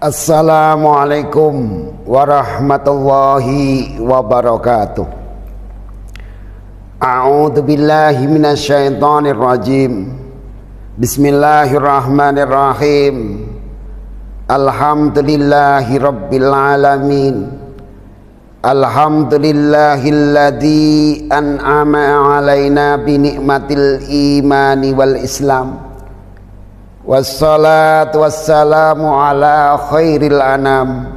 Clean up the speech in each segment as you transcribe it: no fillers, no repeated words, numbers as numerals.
Assalamualaikum warahmatullahi wabarakatuh. A'udzu billahi minasyaitonir rajim. Bismillahirrahmanirrahim. Alhamdulillahi rabbil alamin. Alhamdulillahilladzi an'ama 'alaina bi ni'matil imani wal islam. Wassalatu wassalamu ala khairil anam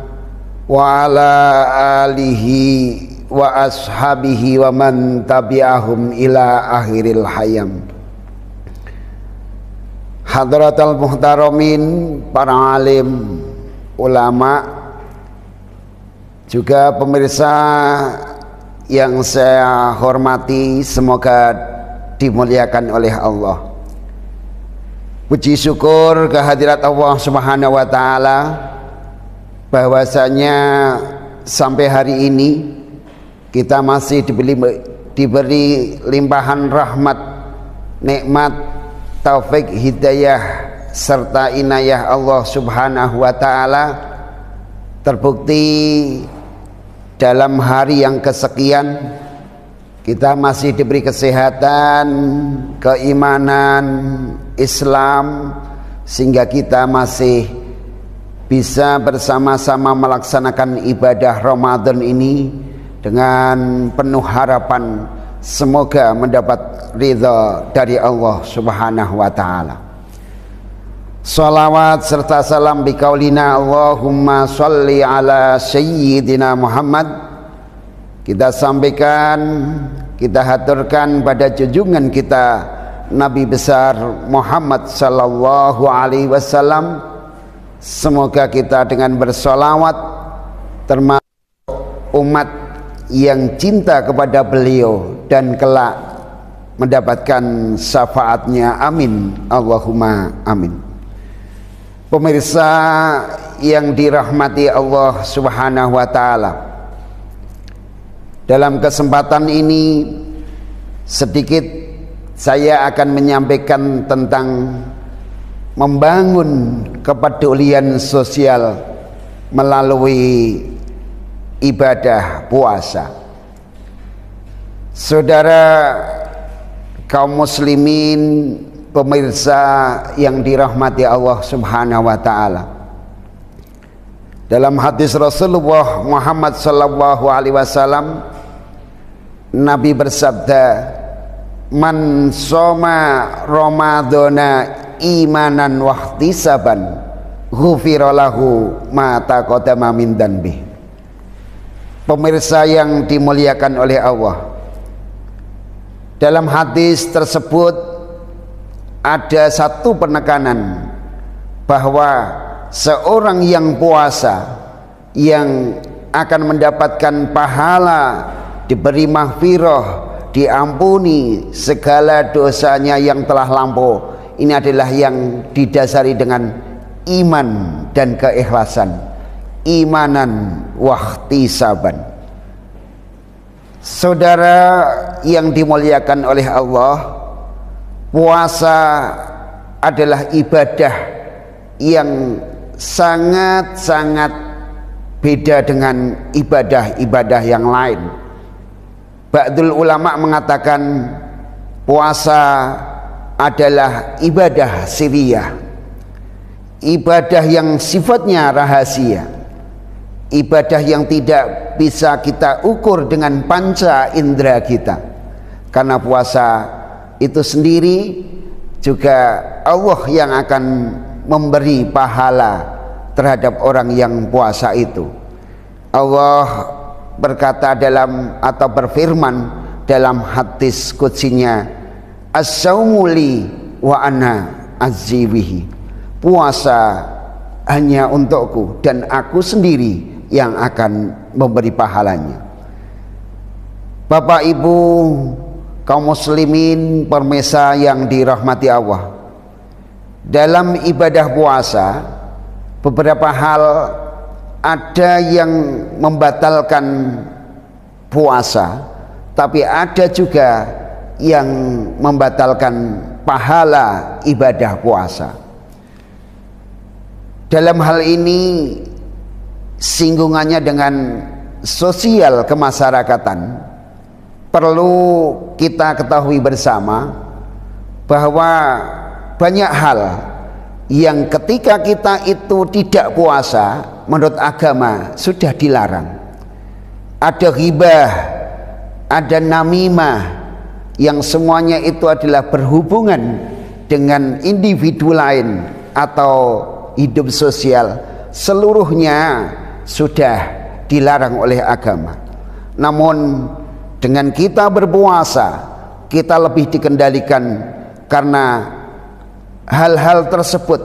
wa ala alihi wa ashabihi wa man tabi'ahum ila akhiril hayam. Hadratal muhtaramin, para alim, ulama, juga pemirsa yang saya hormati, semoga dimuliakan oleh Allah. Puji syukur kehadirat Allah Subhanahu wa taala bahwasanya sampai hari ini kita masih diberi limpahan rahmat, nikmat, taufik, hidayah serta inayah Allah Subhanahu wa taala. Terbukti dalam hari yang kesekian kita masih diberi kesehatan, keimanan, Islam, sehingga kita masih bisa bersama-sama melaksanakan ibadah Ramadan ini dengan penuh harapan semoga mendapat ridha dari Allah Subhanahu wa taala. Salawat serta salam biqaulina Allahumma sholli ala sayyidina Muhammad kita sampaikan, kita haturkan pada junjungan kita Nabi besar Muhammad sallallahu alaihi wasallam. Semoga kita dengan bersolawat termasuk umat yang cinta kepada beliau dan kelak mendapatkan syafaatnya. Amin, Allahumma amin. Pemirsa yang dirahmati Allah Subhanahu wa taala, dalam kesempatan ini sedikit saya akan menyampaikan tentang membangun kepedulian sosial melalui ibadah puasa. Saudara kaum muslimin, pemirsa yang dirahmati Allah Subhanahu wa taala, dalam hadis Rasulullah Muhammad sallallahu alaihi wasallam Nabi bersabda, man soma Ramadana imanan wahtisaban ghufira lahu ma taqaddama min dzanbi. Pemirsa yang dimuliakan oleh Allah, dalam hadis tersebut ada satu penekanan bahwa seorang yang puasa yang akan mendapatkan pahala, diberi maghfirah, diampuni segala dosanya yang telah lampau. Ini adalah yang didasari dengan iman dan keikhlasan. Imanan wahtisaban. Saudara yang dimuliakan oleh Allah, puasa adalah ibadah yang sangat-sangat beda dengan ibadah-ibadah yang lain. Ba'dul ulama mengatakan puasa adalah ibadah sirriyah, ibadah yang sifatnya rahasia, ibadah yang tidak bisa kita ukur dengan panca indera kita. Karena puasa itu sendiri juga Allah yang akan memberi pahala terhadap orang yang puasa itu. Allah berkata dalam atau berfirman dalam hadis qudsinya, as-saumu li wa ana azzibihi. Puasa hanya untukku dan aku sendiri yang akan memberi pahalanya. Bapak Ibu kaum muslimin, pemirsa yang dirahmati Allah, dalam ibadah puasa beberapa hal ada yang membatalkan puasa, tapi ada juga yang membatalkan pahala ibadah puasa. dalam hal ini singgungannya dengan sosial kemasyarakatan, perlu kita ketahui bersama bahwa banyak hal yang ketika kita itu tidak puasa menurut agama sudah dilarang. Ada ghibah, ada namimah, yang semuanya itu adalah berhubungan dengan individu lain atau hidup sosial, seluruhnya sudah dilarang oleh agama. Namun dengan kita berpuasa, kita lebih dikendalikan karena hal-hal tersebut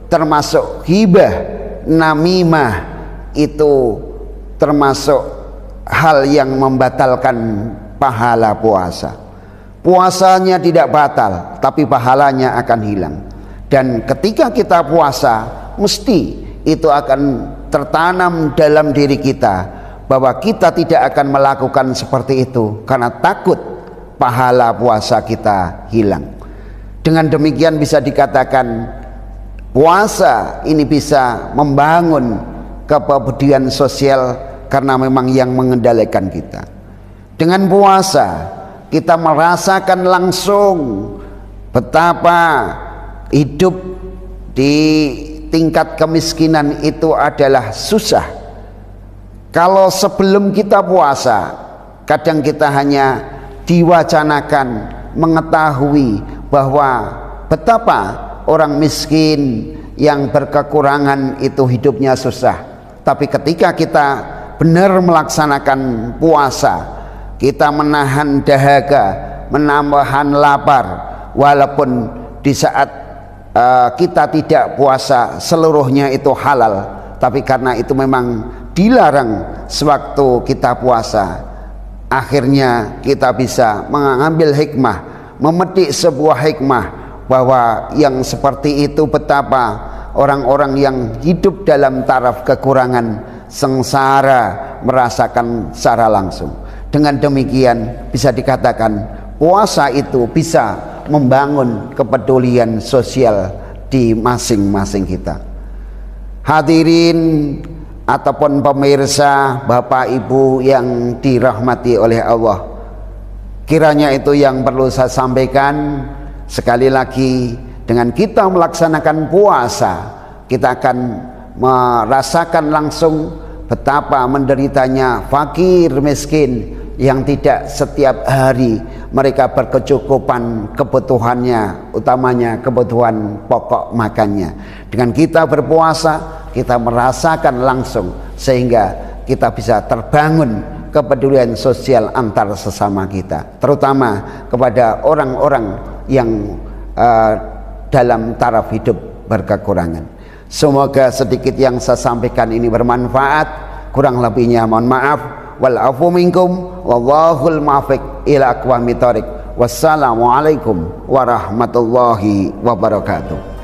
termasuk ghibah, namimah, itu termasuk hal yang membatalkan pahala puasa. Puasanya tidak batal, tapi pahalanya akan hilang. Dan ketika kita puasa, mesti itu akan tertanam dalam diri kita bahwa kita tidak akan melakukan seperti itu karena takut pahala puasa kita hilang. Dengan demikian bisa dikatakan puasa ini bisa membangun kepedulian sosial karena memang yang mengendalikan kita. Dengan puasa kita merasakan langsung betapa hidup di tingkat kemiskinan itu adalah susah. Kalau sebelum kita puasa, kadang kita hanya diwacanakan, mengetahui bahwa betapa orang miskin yang berkekurangan itu hidupnya susah. Tapi ketika kita benar melaksanakan puasa, kita menahan dahaga, menahan lapar, walaupun di saat kita tidak puasa seluruhnya itu halal, tapi karena itu memang dilarang sewaktu kita puasa, akhirnya kita bisa mengambil hikmah, memetik sebuah hikmah bahwa yang seperti itu betapa orang-orang yang hidup dalam taraf kekurangan sengsara merasakan secara langsung. Dengan demikian bisa dikatakan puasa itu bisa membangun kepedulian sosial di masing-masing kita. Hadirin ataupun pemirsa, Bapak Ibu yang dirahmati oleh Allah, kiranya itu yang perlu saya sampaikan. Sekali lagi, dengan kita melaksanakan puasa, kita akan merasakan langsung betapa menderitanya fakir miskin yang tidak setiap hari mereka berkecukupan kebutuhannya, utamanya kebutuhan pokok makannya. Dengan kita berpuasa, kita merasakan langsung sehingga kita bisa terbangun kepedulian sosial antar sesama kita, terutama kepada orang-orang yang dalam taraf hidup berkekurangan. Semoga sedikit yang saya sampaikan ini bermanfaat, kurang lebihnya mohon maaf. Wal afu minkum wallahul muwaffiq ila aqwamit thoriq. Wassalamualaikum warahmatullahi wabarakatuh.